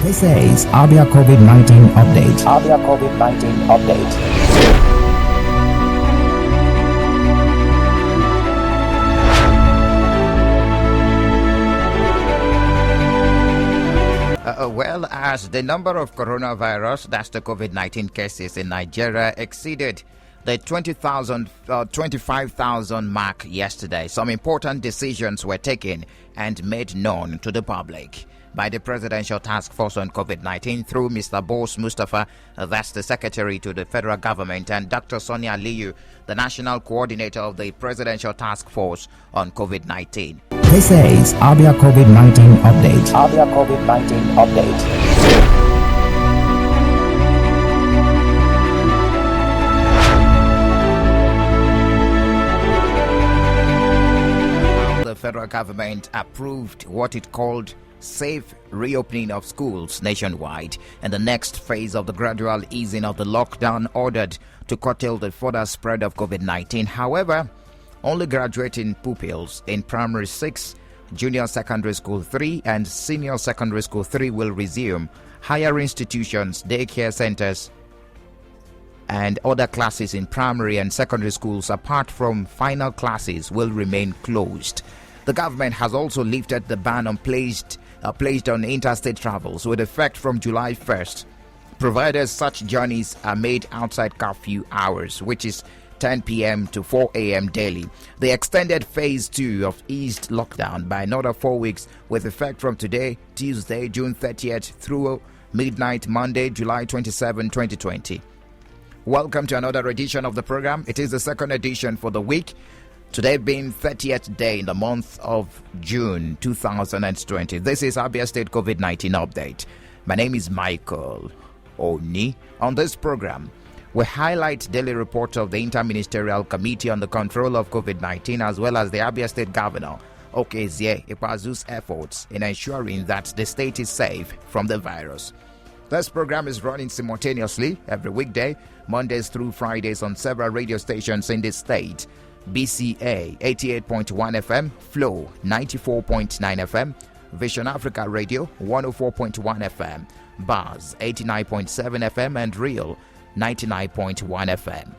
This is Abia COVID-19 update. Abia COVID-19 update. Well, as the number of coronavirus, that's the COVID-19 cases in Nigeria, exceeded the 25,000 mark yesterday, some important decisions were taken and made known to the public by the Presidential Task Force on COVID-19 through Mr. Boss Mustafa, that's the Secretary to the Federal Government, and Dr. Sonia Liu, the National Coordinator of the Presidential Task Force on COVID-19. This is Abia COVID-19 update. Abia COVID-19 update. The federal government approved what it called safe reopening of schools nationwide, and the next phase of the gradual easing of the lockdown ordered to curtail the further spread of COVID-19. However, only graduating pupils in primary 6, junior secondary school 3 and senior secondary school 3 will resume. Higher institutions, daycare centers and other classes in primary and secondary schools apart from final classes will remain closed. The government has also lifted the ban on placed on interstate travels with effect from July 1st, provided such journeys are made outside curfew hours, which is 10 p.m. to 4 a.m. daily. The extended phase 2 of eased lockdown by another 4 weeks with effect from today, Tuesday, June 30th through midnight, Monday, July 27, 2020. Welcome to another edition of the program. It is the second edition for the week. Today being 30th day in the month of June 2020. This is Abia State COVID-19 update. My name is Michael Oni. On this program, we highlight daily reports of the Interministerial Committee on the Control of COVID-19 as well as the Abia State Governor, Okezie Ikpeazu's efforts in ensuring that the state is safe from the virus. This program is running simultaneously every weekday, Mondays through Fridays on several radio stations in the state. BCA 88.1 FM, Flow 94.9 FM, Vision Africa Radio 104.1 FM, Buzz 89.7 FM and Real 99.1 FM.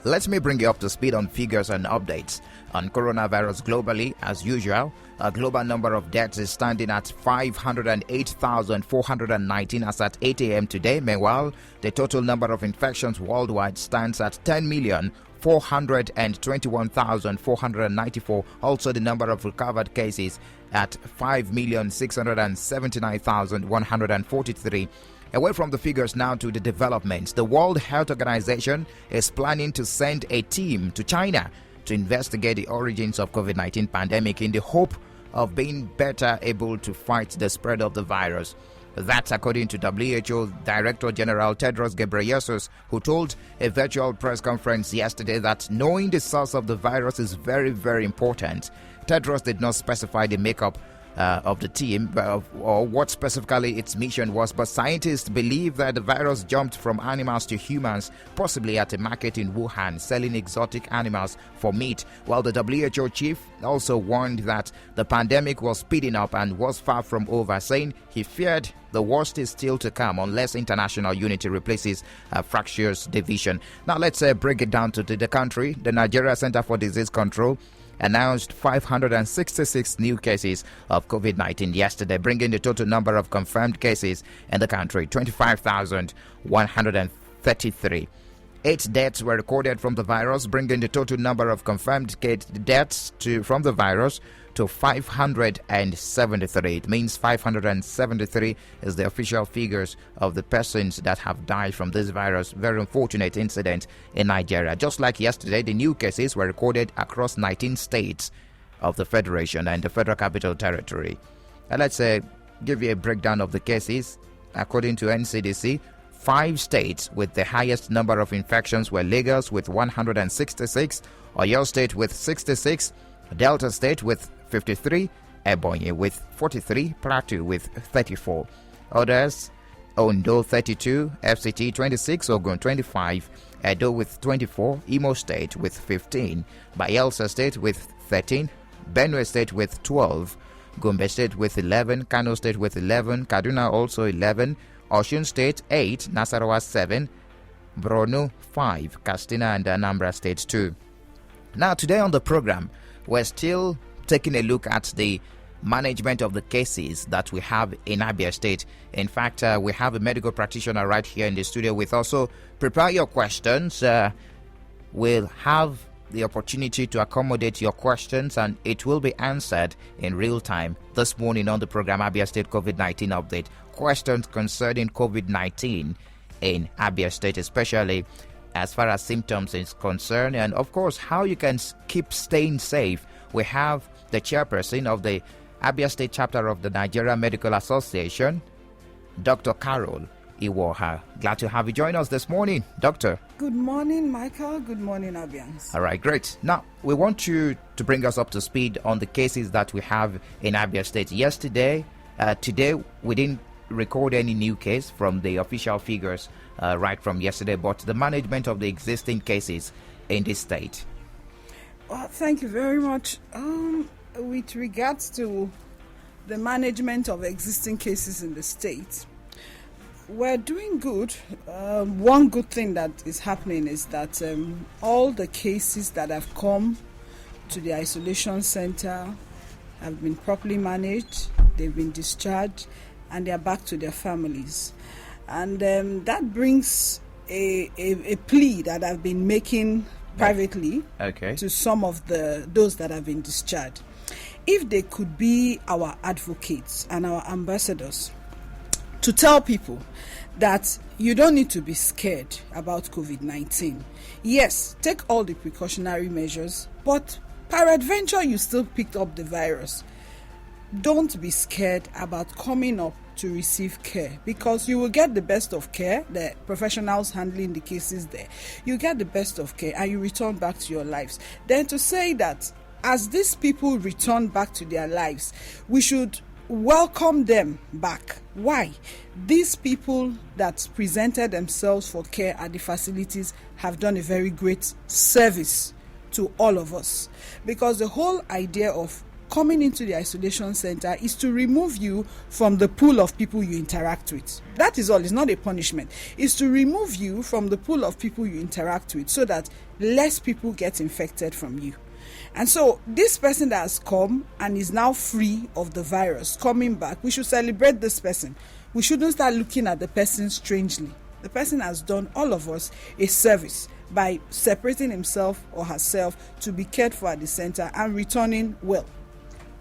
Let me bring you up to speed on figures and updates on coronavirus globally. As usual, a global number of deaths is standing at 508,419 as at 8 a.m. today. Meanwhile, the total number of infections worldwide stands at 10,421,494. Also, the number of recovered cases at 5,679,143. Away from the figures now to the developments. The World Health Organization is planning to send a team to China to investigate the origins of COVID-19 pandemic in the hope of being better able to fight the spread of the virus. That's according to WHO Director General Tedros Ghebreyesus, who told a virtual press conference yesterday that knowing the source of the virus is very, very important. Tedros did not specify the makeup of the team or what specifically its mission was, but scientists believe that the virus jumped from animals to humans, possibly at a market in Wuhan selling exotic animals for meat, while the WHO chief also warned that the pandemic was speeding up and was far from over, saying he feared the worst is still to come unless international unity replaces a fractious division. Now let's break it down to the country. The Nigeria Center for Disease Control announced 566 new cases of COVID-19 yesterday, bringing the total number of confirmed cases in the country 25,133. 8 deaths were recorded from the virus, bringing the total number of confirmed deaths from the virus to 573. It means 573 is the official figures of the persons that have died from this virus. Very unfortunate incident in Nigeria. Just like yesterday, the new cases were recorded across 19 states of the Federation and the Federal Capital Territory. And let's give you a breakdown of the cases. According to NCDC, 5 states with the highest number of infections were Lagos with 166, Oyo State with 66, Delta State with 53, Ebonyi with 43, Plateau with 34. Others, Ondo 32, FCT 26, Ogun 25, Edo with 24, Imo State with 15, Bayelsa State with 13, Benue State with 12, Gombe State with 11, Kano State with 11, Kaduna also 11, Osun State 8, Nasarawa 7, Borno 5, Katsina and Anambra State 2. Now, today on the program, we're still taking a look at the management of the cases that we have in Abia State. In fact, we have a medical practitioner right here in the studio with us. So prepare your questions. We'll have the opportunity to accommodate your questions, and it will be answered in real time this morning on the program Abia State COVID-19 Update. Questions concerning COVID-19 in Abia State, especially as far as symptoms is concerned, and of course how you can keep staying safe. We have the chairperson of the Abia State chapter of the Nigeria Medical Association, Dr. Carol Iwoha. Glad to have you join us this morning, Doctor. Good morning, Michael. Good morning, Abians. All right, great. Now, we want you to bring us up to speed on the cases that we have in Abia State. Today, we didn't record any new case from the official figures right from yesterday, but the management of the existing cases in this state. Well, thank you very much. With regards to the management of existing cases in the state, we're doing good. One good thing that is happening is that all the cases that have come to the isolation center have been properly managed, they've been discharged, and they are back to their families. And that brings a plea that I've been making privately to some of those that have been discharged. If they could be our advocates and our ambassadors to tell people that you don't need to be scared about COVID-19. Yes, take all the precautionary measures, but peradventure you still picked up the virus. Don't be scared about coming up to receive care, because you will get the best of care. The professionals handling the cases there, you get the best of care and you return back to your lives. Then to say that as these people return back to their lives, we should welcome them back. Why? These people that presented themselves for care at the facilities have done a very great service to all of us, because the whole idea of coming into the isolation center is to remove you from the pool of people you interact with. That is all. It's not a punishment. It's to remove you from the pool of people you interact with so that less people get infected from you. And so this person that has come and is now free of the virus coming back, we should celebrate this person. We shouldn't start looking at the person strangely. The person has done all of us a service by separating himself or herself to be cared for at the center and returning well.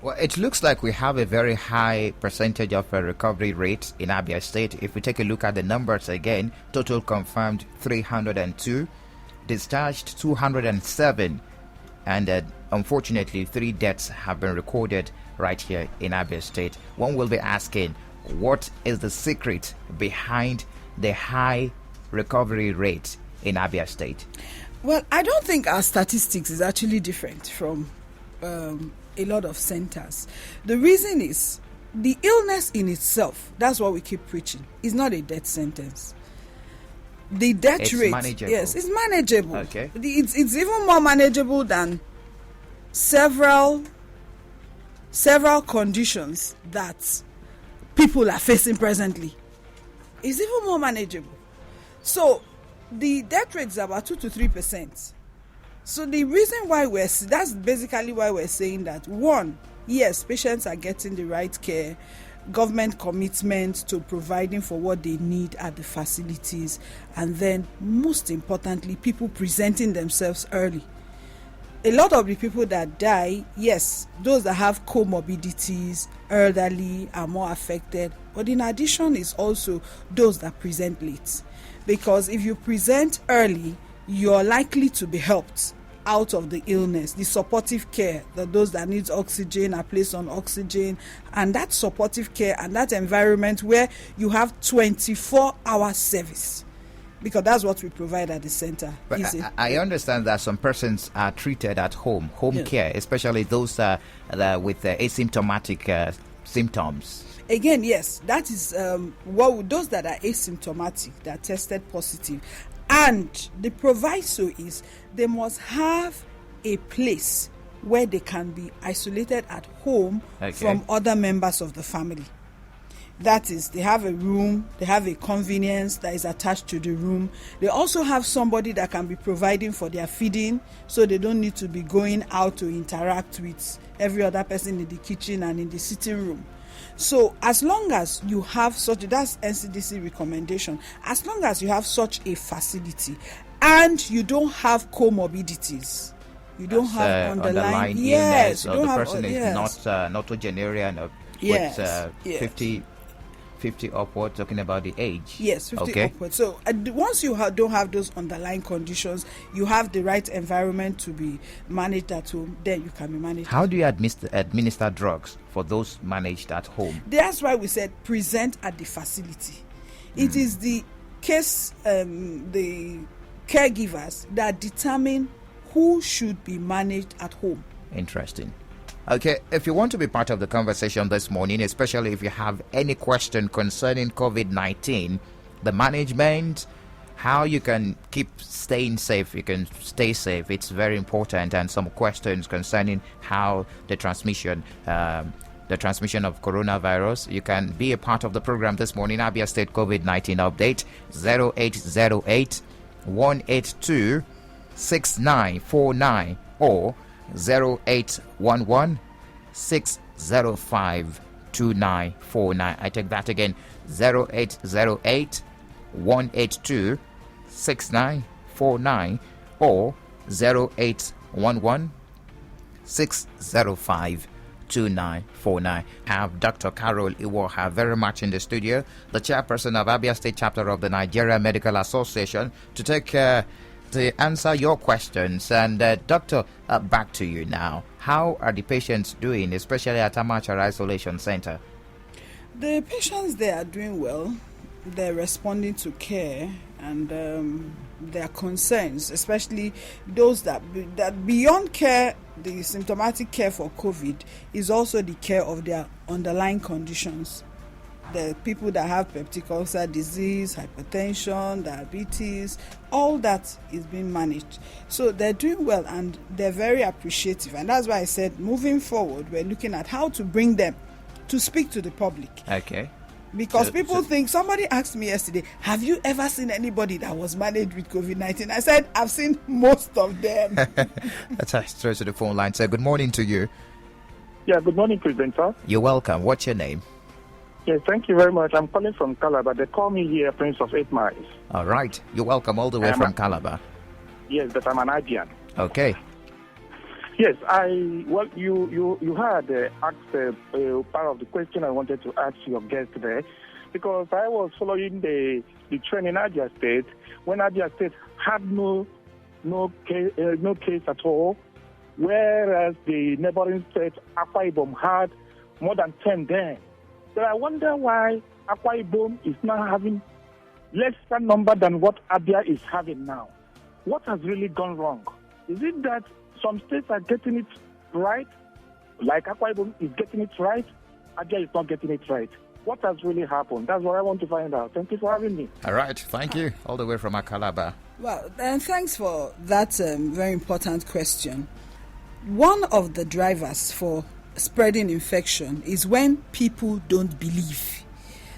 Well, it looks like we have a very high percentage of a recovery rate in Abia State. If we take a look at the numbers again, total confirmed 302, discharged 207, and unfortunately 3 deaths have been recorded right here in Abia State. One will be asking, what is the secret behind the high recovery rate in Abia State? Well, I don't think our statistics is actually different from a lot of centers. The reason is the illness in itself, that's what we keep preaching, is not a death sentence. The death rate, manageable. Yes, it's manageable. Okay. It's even more manageable than several conditions that people are facing presently. It's even more manageable. So the death rate is about 2 to 3%. So the reason why that's basically why we're saying that, one, yes, patients are getting the right care, government commitment to providing for what they need at the facilities, and then most importantly, people presenting themselves early. A lot of the people that die, yes, those that have comorbidities, elderly, are more affected, but in addition is also those that present late, because if you present early, you're likely to be helped out of the illness. The supportive care, those that need oxygen are placed on oxygen, and that supportive care and that environment where you have 24-hour service, because that's what we provide at the center. But I understand that some persons are treated at home care, especially those with asymptomatic symptoms. Again, yes, that is those that are asymptomatic, that are tested positive. And the proviso is they must have a place where they can be isolated at home from other members of the family. That is, they have a room, they have a convenience that is attached to the room. They also have somebody that can be providing for their feeding, so they don't need to be going out to interact with every other person in the kitchen and in the sitting room. So as long as you have such, that's NCDC recommendation, as long as you have such a facility and you don't have comorbidities, you don't have underlying illness, or the person is not octogenarian with 50 upward, talking about the age. Yes, 50 upward. So once you don't have those underlying conditions, you have the right environment to be managed at home, then you can be managed. How do you administer drugs for those managed at home? That's why we said present at the facility. It is the case, the caregivers that determine who should be managed at home. Interesting. Okay, if you want to be part of the conversation this morning, especially if you have any question concerning COVID-19, the management, how you can keep staying safe, you can stay safe, it's very important, and some questions concerning how the transmission of coronavirus, you can be a part of the program this morning. Abia State COVID-19 update, 0808 182 6949 or 0811 605 2949. I take that again, 0808 182 6949 or 0811 605 2949. Have Dr. Carol Iwoha very much in the studio, the chairperson of Abia State chapter of the Nigeria Medical Association, to answer your questions. And doctor, back to you now. How are the patients doing, especially at Amachara Isolation Center? The patients, they are doing well. They're responding to care and their concerns, especially those that beyond care, the symptomatic care for COVID is also the care of their underlying conditions. The people that have peptic ulcer disease, hypertension, diabetes, all that is being managed. So they're doing well and they're very appreciative. And that's why I said, moving forward, we're looking at how to bring them to speak to the public. Okay. Because people think, somebody asked me yesterday, have you ever seen anybody that was managed with COVID-19? I said, I've seen most of them. That's straight to the phone line. So good morning to you. Yeah, good morning, presenter. You're welcome. What's your name? Yes, thank you very much. I'm calling from Calabar. They call me here Prince of 8 Miles. All right. You're welcome all the way from Calabar. Yes, but I'm an Abian. Okay. Yes, you had asked part of the question I wanted to ask your guest today, because I was following the trend in Abia State when Abia State had no case at all, whereas the neighboring state Akwa Ibom had more than 10 there. So I wonder why Akwa Ibom is now having lesser number than what Abia is having now. What has really gone wrong? Is it that some states are getting it right, like Akwa Ibom is getting it right, Abia is not getting it right? What has really happened? That's what I want to find out. Thank you for having me. All right, thank you. All the way from Calabar. Well, and thanks for that very important question. One of the drivers for spreading infection is when people don't believe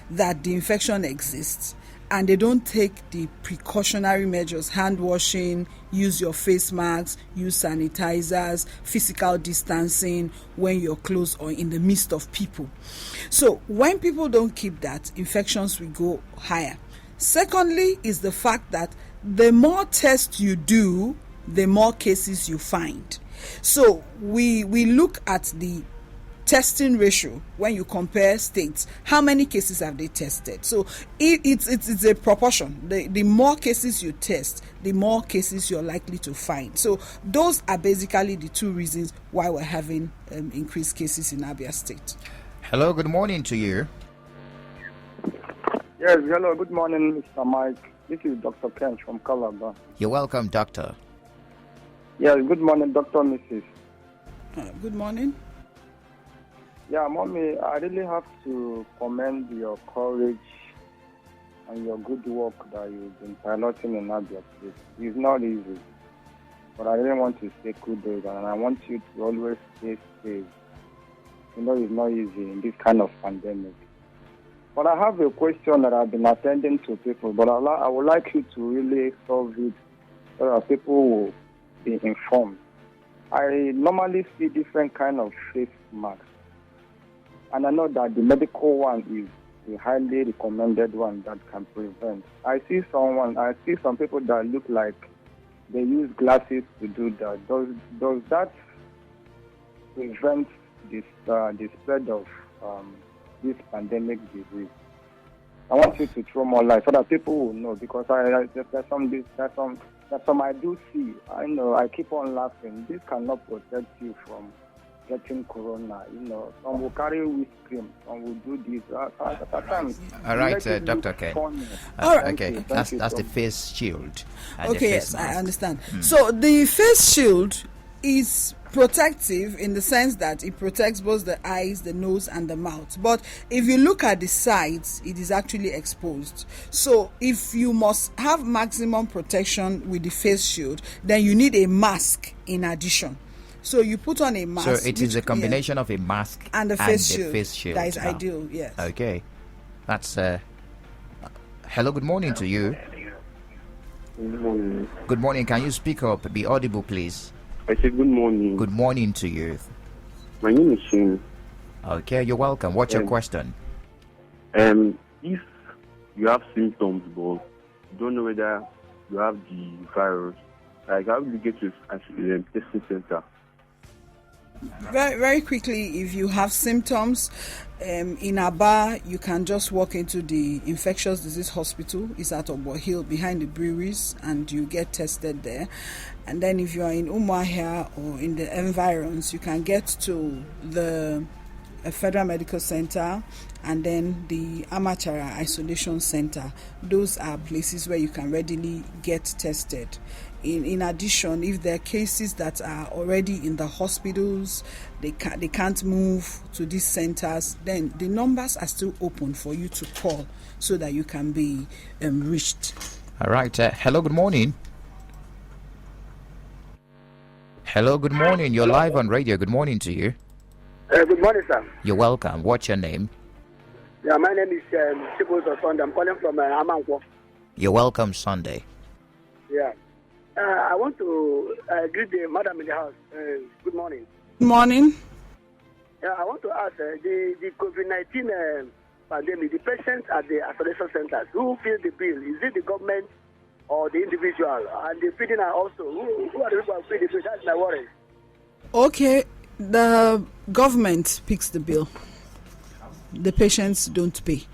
that the infection exists and they don't take the precautionary measures, hand washing, use your face masks, use sanitizers, physical distancing when you're close or in the midst of people. So when people don't keep that, infections will go higher. Secondly is the fact that the more tests you do, the more cases you find. So we look at the testing ratio when you compare states. How many cases have they tested? So it's a proportion. The more cases you test, the more cases you're likely to find. So those are basically the two reasons why we're having increased cases in Abia State. Hello, good morning to you. Yes, hello, good morning, Mr. Mike. This is Dr. Kent from Calabar. You're welcome, doctor. Yes, good morning, Dr. Mrs. Good morning. Yeah, Mommy, I really have to commend your courage and your good work that you've been piloting in Abia State. It's not easy. but I didn't want to say kudos, and I want you to always stay safe. It's not easy in this kind of pandemic. But I have a question that I've been attending to people, but I would like you to really solve it so that people will be informed. I normally see different kind of face masks, and I know that the medical one is the highly recommended one that can prevent. I see some people that look like they use glasses to do that. Does that prevent the spread of this pandemic disease? I want you to throw more light so that people will know, because there's some I do see. I know I keep on laughing. This cannot protect you from getting corona. Some will carry whipped cream, some will do this. All right, Dr. Ken. Okay, that's the face shield. Okay, yes, I understand. So the face shield is protective in the sense that it protects both the eyes, the nose, and the mouth. But if you look at the sides, it is actually exposed. So if you must have maximum protection with the face shield, then you need a mask in addition. So you put on a mask. So it is a combination of a mask and the face shield. That is now. ideal, yes. Okay. That's hello, good morning to you. Good morning. Good morning. Can you speak up? Be audible, please. I said good morning. Good morning to you. My name is Shane. Okay, you're welcome. What's your question? If you have symptoms but you don't know whether you have the virus, like how will you get to a testing center? Very, very quickly, if you have symptoms, in Abia, you can just walk into the infectious disease hospital. It's at Obo Hill behind the breweries, and you get tested there. And then if you are in Umuahia or in the environs, you can get to the Federal Medical Center and then the Amachara Isolation Center. Those are places where you can readily get tested. In addition, if there are cases that are already in the hospitals, they can't move to these centers, then the numbers are still open for you to call so that you can be reached. All right. Hello, good morning. Hello, good morning. You're live on radio. Good morning to you. Good morning, sir. You're welcome. What's your name? Yeah, my name is Chibos Osonda. I'm calling from Amankwo. You're welcome, Sunday. Yeah. I want to greet the madam in the house. Good morning. Good morning. Yeah, I want to ask the COVID-19 pandemic, the patients at the isolation centers, who feels the bill? Is it the government or the individual? And the feeding are also, who are the people who feed the bill? That's my worry. Okay, the government picks the bill. The patients don't pay.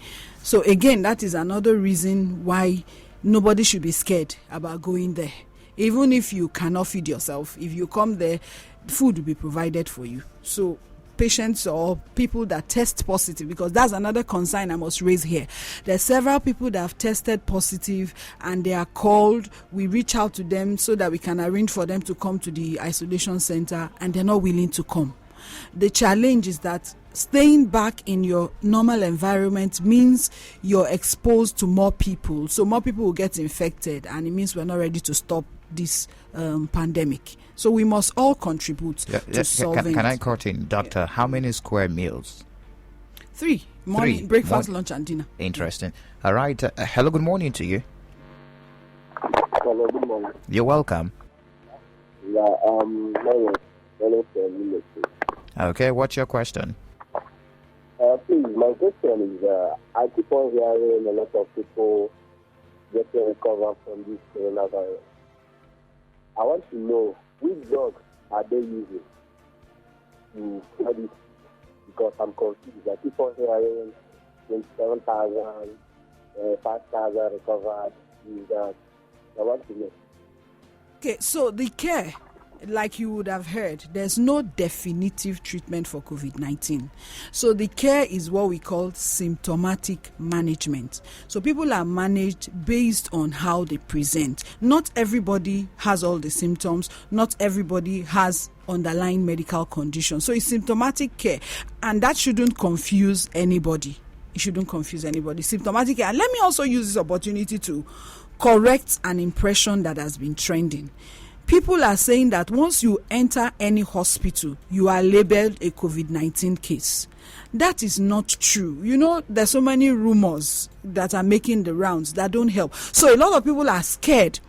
So again, that is another reason why nobody should be scared about going there. Even if you cannot feed yourself, if you come there, food will be provided for you. So patients or people that test positive, because that's another concern I must raise here. There are several people that have tested positive and they are called. We reach out to them so that we can arrange for them to come to the isolation center, and they're not willing to come. The challenge is that staying back in your normal environment means you're exposed to more people. So more people will get infected, and it means we're not ready to stop this pandemic. So we must all contribute to solving Can I cut in, Doctor? How many square meals? 3. Morning, breakfast, lunch, and dinner. Interesting. All right. Hello, good morning to you. Hello, good morning. You're welcome. Yeah, my name is Okay, what's your question? Please, my question is, I keep on hearing a lot of people getting recovered from this coronavirus. I want to know which drugs are they using to fight it, because I'm confused. I keep on hearing 27,000, 5,000 recovered. I want to know. Okay, so the care, like you would have heard, there's no definitive treatment for COVID-19. So the care is what we call symptomatic management. So people are managed based on how they present. Not everybody has all the symptoms. Not everybody has underlying medical conditions. So it's symptomatic care, and that shouldn't confuse anybody. It shouldn't confuse anybody. Symptomatic care. And let me also use this opportunity to correct an impression that has been trending. People are saying that once you enter any hospital, you are labeled a COVID-19 case. That is not true. You know, there's so many rumors that are making the rounds that don't help. So a lot of people are scared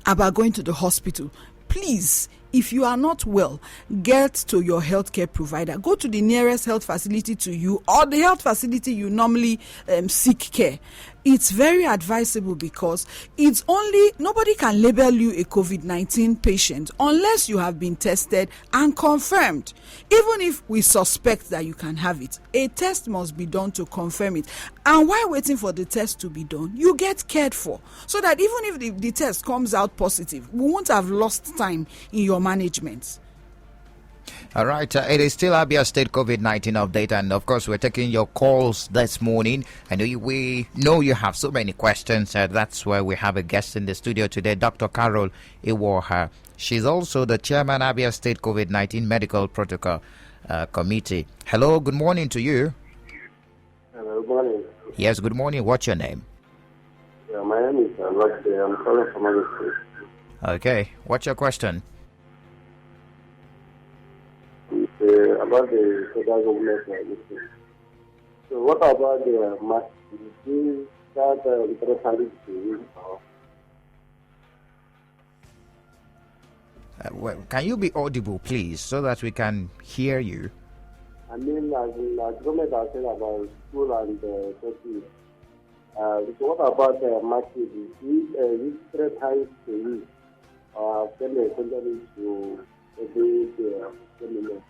about going to the hospital. Please, if you are not well, get to your healthcare provider. Go to the nearest health facility to you or the health facility you normally seek care. It's very advisable because nobody can label you a COVID-19 patient unless you have been tested and confirmed. Even if we suspect that you can have it, a test must be done to confirm it. And while waiting for the test to be done, you get cared for. So that even if the test comes out positive, we won't have lost time in your management. All right, it is still Abia State COVID-19 update, and of course we're taking your calls this morning. I know we know you have so many questions. That's why we have a guest in the studio today, Dr. Carol Iwoha. She's also the chairman Abia State COVID-19 Medical Protocol Committee. Hello, good morning to you. Hello, good morning. Yes, good morning. What's your name? Yeah, my name is Roger. I'm calling from Abia State. Okay, what's your question? About the federal government. So what about the mask? Is that interesting to you? Well, can you be audible, please, so that we can hear you? I mean, as government are saying about school and churches. So what about the mask? Is it straight times to you? Send a company to obey the seminar?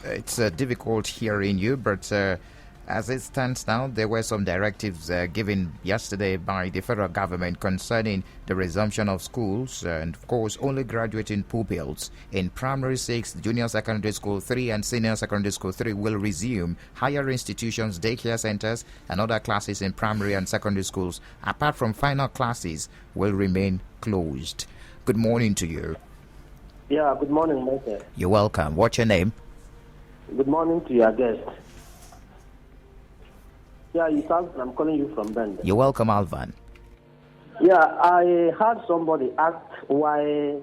It's difficult hearing you, but as it stands now, there were some directives given yesterday by the federal government concerning the resumption of schools, and of course only graduating pupils in primary 6, junior secondary school 3 and senior secondary school 3 will resume. Higher institutions, daycare centers and other classes in primary and secondary schools, apart from final classes, will remain closed. Good morning to you. Yeah, good morning, Michael. You're welcome. What's your name? Good morning to your guest. Yeah, I'm calling you from Bend. You're welcome, Alvan. Yeah, I heard somebody ask why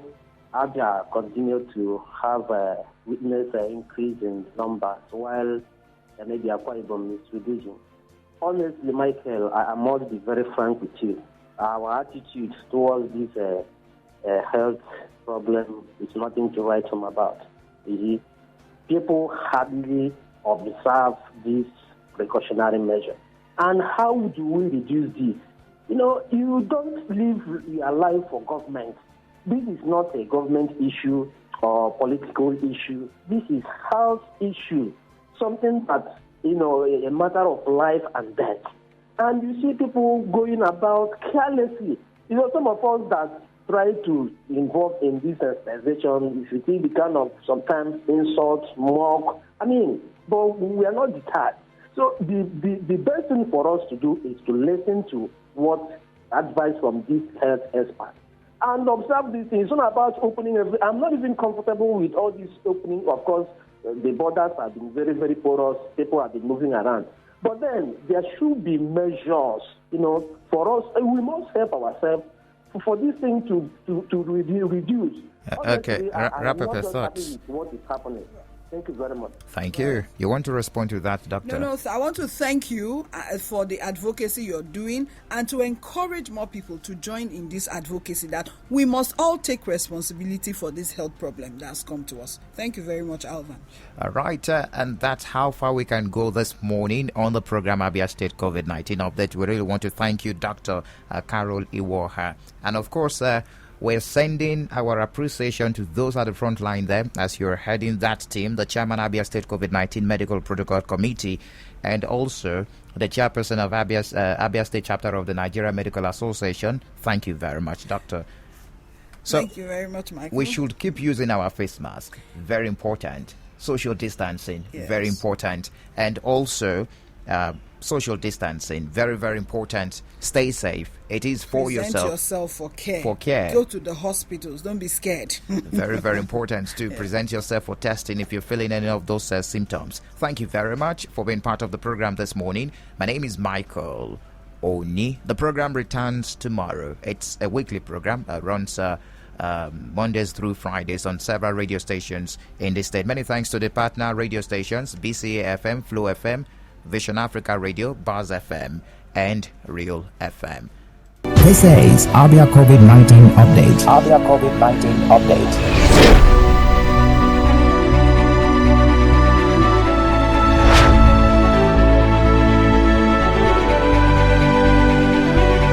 Abia continued to have witnessed an increase in numbers while maybe Akwa Ibom is reducing. Honestly, Michael, I must be very frank with you. Our attitude towards this health problem is nothing to write home about. People hardly observe this precautionary measure. And how do we reduce this? You know, you don't live your life for government. This is not a government issue or political issue. This is health issue, something that, a matter of life and death. And you see people going about carelessly. Some of us that try to involve in this sensitization, if you see the kind of sometimes insult, mock, but we are not deterred. So the best thing for us to do is to listen to what advice from these health experts and observe these things. It's not about opening I'm not even comfortable with all this opening. Of course, the borders have been very, very porous. People have been moving around. But then there should be measures, for us. We must help ourselves for this thing to reduce. Okay, wrap up your thoughts. What is happening? Thank you very much. Thank you. You want to respond to that, Doctor? No, I want to thank you for the advocacy you're doing and to encourage more people to join in this advocacy that we must all take responsibility for this health problem that's come to us. Thank you very much, Alvan. All right, and that's how far we can go this morning on the program Abia State COVID-19 update. We really want to thank you, Dr. Carol Iwoha. And of course, we're sending our appreciation to those at the front line there as you're heading that team, the chairman Abia State COVID-19 Medical Protocol Committee, and also the chairperson of Abia State chapter of the Nigeria Medical Association. Thank you very much, Doctor. So thank you very much, Michael. We should keep using our face mask. Very important. Social distancing, yes. Very important. And also social distancing, very, very important. Stay safe. It is for Present yourself for care. For care. Go to the hospitals. Don't be scared. Very, very important to present yourself for testing if you're feeling any of those symptoms. Thank you very much for being part of the program this morning. My name is Michael Oni. The program returns tomorrow. It's a weekly program, runs Mondays through Fridays on several radio stations in the state. Many thanks to the partner radio stations, BCA FM, Flow FM, Vision Africa Radio, Buzz FM, and Real FM. This is Abia COVID-19 update. Abia COVID-19 update.